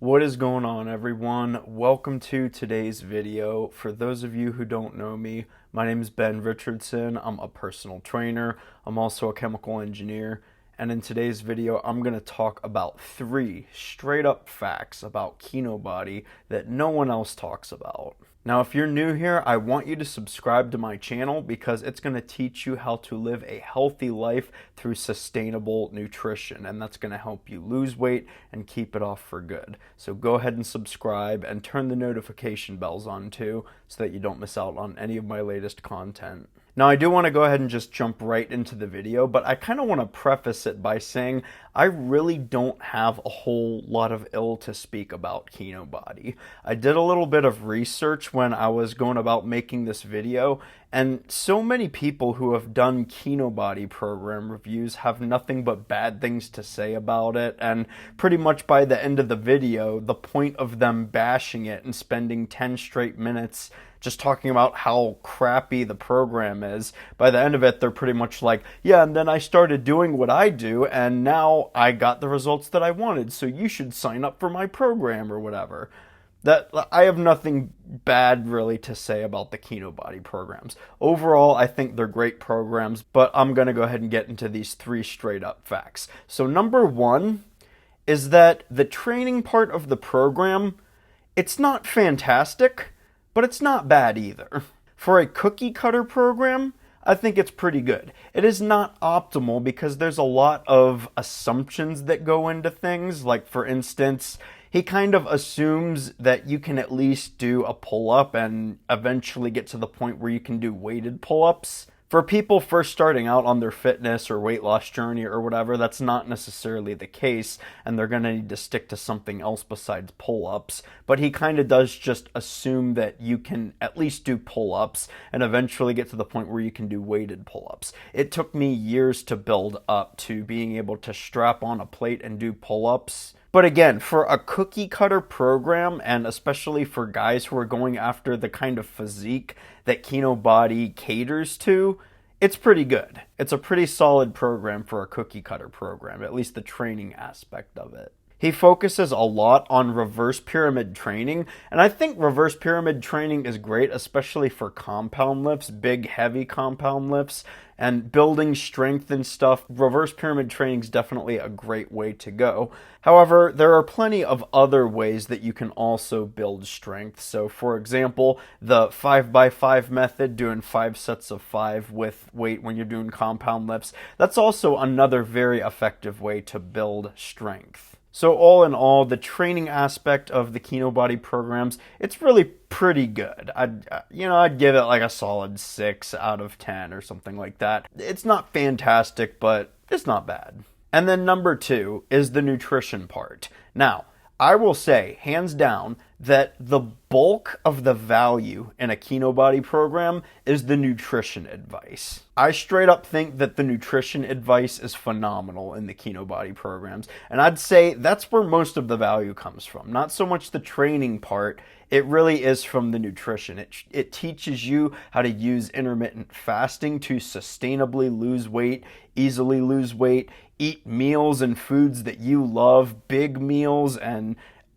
What is going on, everyone? Welcome to today's video. For those of you who don't know me, my name is Ben Richardson. I'm a personal trainer. I'm also a chemical engineer. And in today's video, I'm going to talk about 3 straight up facts about Kinobody that no one else talks about. Now, if you're new here, I want you to subscribe to my channel because it's going to teach you how to live a healthy life through sustainable nutrition, and that's going to help you lose weight and keep it off for good. So go ahead and subscribe and turn the notification bells on too so that you don't miss out on any of my latest content. Now, I do want to go ahead and just jump right into the video, but I kind of want to preface it by saying I really don't have a whole lot of ill to speak about Kinobody. I did a little bit of research when I was going about making this video, and so many people who have done Kinobody program reviews have nothing but bad things to say about it, and pretty much by the end of the video, the point of them bashing it and spending 10 straight minutes just talking about how crappy the program is, by the end of it, they're pretty much like, yeah, and then I started doing what I do, and now I got the results that I wanted, so you should sign up for my program or whatever. That I have nothing bad really to say about the Kinobody programs. Overall, I think they're great programs, but I'm going to go ahead and get into these 3 straight up facts. So number 1 is that the training part of the program, it's not fantastic, but it's not bad either. For a cookie cutter program, I think it's pretty good. It is not optimal because there's a lot of assumptions that go into things. Like, for instance, he kind of assumes that you can at least do a pull-up and eventually get to the point where you can do weighted pull-ups. For people first starting out on their fitness or weight loss journey or whatever, that's not necessarily the case, and they're going to need to stick to something else besides pull-ups. But he kind of does just assume that you can at least do pull-ups and eventually get to the point where you can do weighted pull-ups. It took me years to build up to being able to strap on a plate and do pull-ups. But again, for a cookie cutter program, and especially for guys who are going after the kind of physique that Kinobody caters to, it's pretty good. It's a pretty solid program for a cookie cutter program, at least the training aspect of it. He focuses a lot on reverse pyramid training, and I think reverse pyramid training is great, especially for compound lifts, big, heavy compound lifts, and building strength and stuff. Reverse pyramid training is definitely a great way to go. However, there are plenty of other ways that you can also build strength. So, for example, the 5x5 method, doing 5 sets of 5 with weight when you're doing compound lifts, that's also another very effective way to build strength. So all in all, the training aspect of the Kinobody programs, it's really pretty good. I'd give it like a solid 6 out of 10 or something like that. It's not fantastic, but it's not bad. And then number 2 is the nutrition part. Now, I will say, hands down, that the bulk of the value in a Kinobody program is the nutrition advice. I straight up think that the nutrition advice is phenomenal in the Kinobody programs, and I'd say that's where most of the value comes from. Not so much the training part, it really is from the nutrition. It teaches you how to use intermittent fasting to sustainably lose weight, easily lose weight, eat meals and foods that you love, big meals, and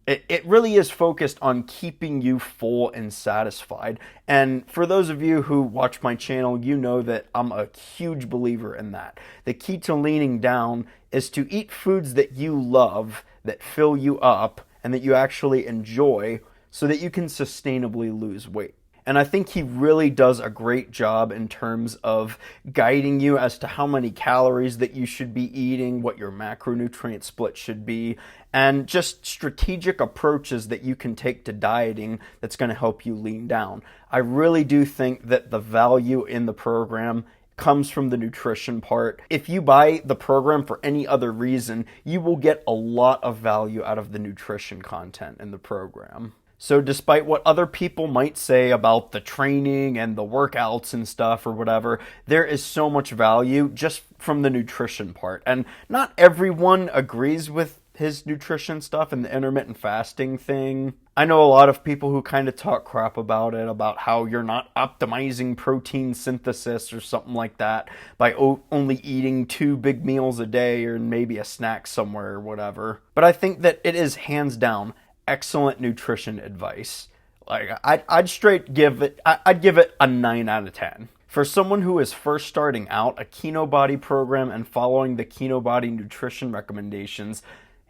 it really is focused on keeping you full and satisfied. And for those of you who watch my channel, you know that I'm a huge believer in that. The key to leaning down is to eat foods that you love, that fill you up, and that you actually enjoy so that you can sustainably lose weight. And I think he really does a great job in terms of guiding you as to how many calories that you should be eating, what your macronutrient split should be, and just strategic approaches that you can take to dieting that's going to help you lean down. I really do think that the value in the program comes from the nutrition part. If you buy the program for any other reason, you will get a lot of value out of the nutrition content in the program. So despite what other people might say about the training and the workouts and stuff or whatever, there is so much value just from the nutrition part. And not everyone agrees with his nutrition stuff and the intermittent fasting thing. I know a lot of people who kind of talk crap about it, about how you're not optimizing protein synthesis or something like that by only eating 2 big meals a day or maybe a snack somewhere or whatever. But I think that it is hands down excellent nutrition advice. Like I'd straight give it, I'd give it a 9 out of 10. For someone who is first starting out, a Kinobody program and following the Kinobody nutrition recommendations,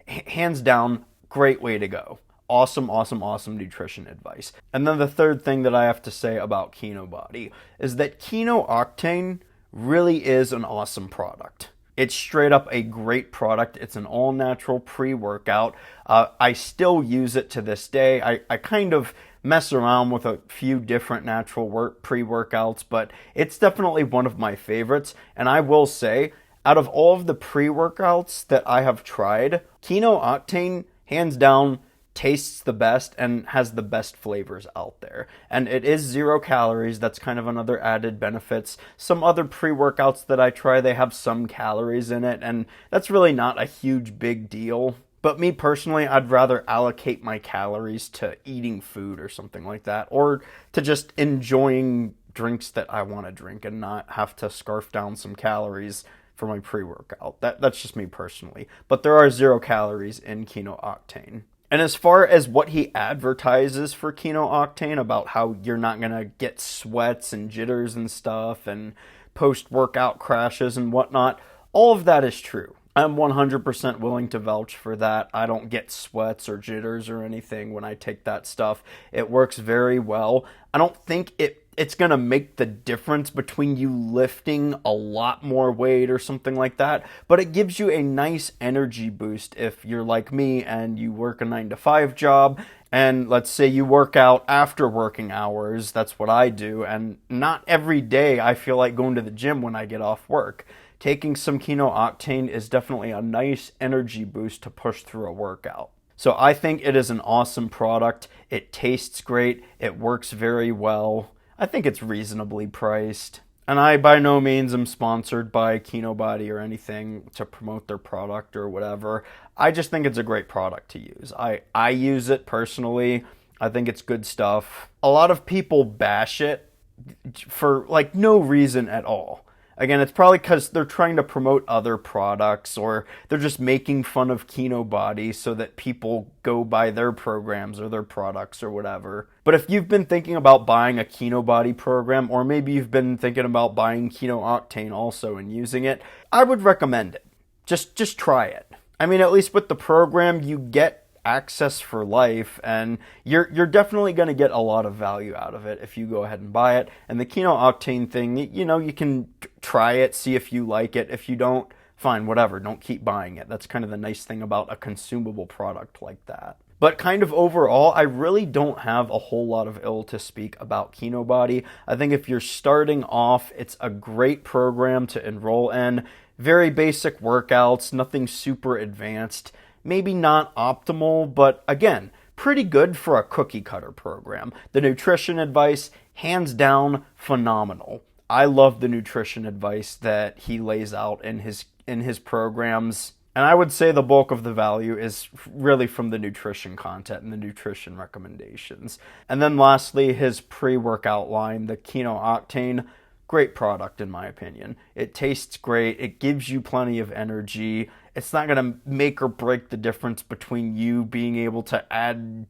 hands down, great way to go. Awesome, awesome, awesome nutrition advice. And then the third thing that I have to say about Kinobody is that Kinooctane really is an awesome product. It's straight up a great product. It's an all-natural pre-workout. I still use it to this day. I kind of mess around with a few different natural pre-workouts, but it's definitely one of my favorites. And I will say, out of all of the pre-workouts that I have tried, Kinooctane, hands down, tastes the best and has the best flavors out there. And it is 0 calories. That's kind of another added benefits. Some other pre-workouts that I try, they have some calories in it, and that's really not a huge big deal. But me personally, I'd rather allocate my calories to eating food or something like that, or to just enjoying drinks that I want to drink and not have to scarf down some calories for my pre-workout. That's just me personally. But there are 0 calories in Kinooctane. And as far as what he advertises for Kinooctane about how you're not going to get sweats and jitters and stuff and post-workout crashes and whatnot, all of that is true. I'm 100% willing to vouch for that. I don't get sweats or jitters or anything when I take that stuff. It works very well. I don't think it's going to make the difference between you lifting a lot more weight or something like that, but it gives you a nice energy boost if you're like me and you work a 9-to-5 job, and let's say you work out after working hours. That's what I do, and not every day I feel like going to the gym when I get off work. Taking some Kinooctane is definitely a nice energy boost to push through a workout. So I think it is an awesome product. It tastes great. It works very well. I think it's reasonably priced. And I by no means am sponsored by Kinobody or anything to promote their product or whatever. I just think it's a great product to use. I use it personally. I think it's good stuff. A lot of people bash it for like no reason at all. Again, it's probably because they're trying to promote other products, or they're just making fun of Kinobody so that people go buy their programs or their products or whatever. But if you've been thinking about buying a Kinobody program, or maybe you've been thinking about buying Kinooctane also and using it, I would recommend it. Just try it. I mean, at least with the program, you get access for life, and you're definitely going to get a lot of value out of it if you go ahead and buy it. And the Kinooctane thing, you can try it, see if you like it. If you don't, fine, whatever, don't keep buying it. That's kind of the nice thing about a consumable product like that. But kind of overall, I really don't have a whole lot of ill to speak about Kinobody. I think if you're starting off, it's a great program to enroll in. Very basic workouts, nothing super advanced. Maybe not optimal, but again, pretty good for a cookie cutter program. The nutrition advice, hands down, phenomenal. I love the nutrition advice that he lays out in his programs. And I would say the bulk of the value is really from the nutrition content and the nutrition recommendations. And then lastly, his pre-workout line, the Kinooctane, great product in my opinion. It tastes great. It gives you plenty of energy. It's not going to make or break the difference between you being able to add,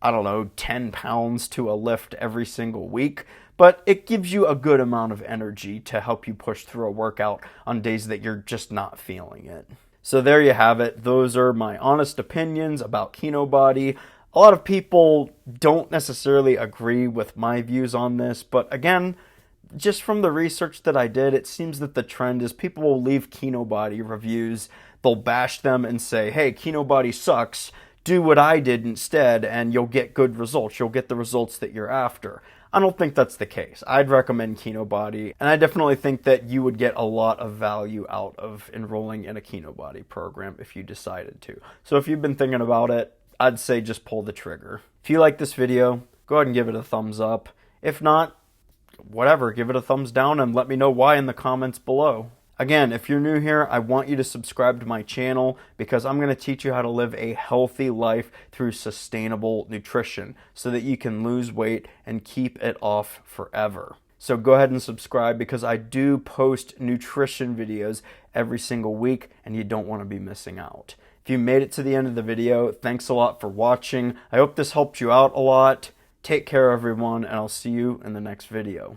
10 pounds to a lift every single week, but it gives you a good amount of energy to help you push through a workout on days that you're just not feeling it. So there you have it. Those are my honest opinions about Kinobody. A lot of people don't necessarily agree with my views on this, but again, just from the research that I did, it seems that the trend is people will leave Kinobody reviews. They'll bash them and say, hey, Kinobody sucks. Do what I did instead, and you'll get good results. You'll get the results that you're after. I don't think that's the case. I'd recommend Kinobody, and I definitely think that you would get a lot of value out of enrolling in a Kinobody program if you decided to. So if you've been thinking about it, I'd say just pull the trigger. If you like this video, go ahead and give it a thumbs up. If not, whatever, give it a thumbs down and let me know why in the comments below. Again, if you're new here, I want you to subscribe to my channel because I'm going to teach you how to live a healthy life through sustainable nutrition so that you can lose weight and keep it off forever. So go ahead and subscribe because I do post nutrition videos every single week and you don't want to be missing out. If you made it to the end of the video, thanks a lot for watching. I hope this helped you out a lot. Take care, everyone, and I'll see you in the next video.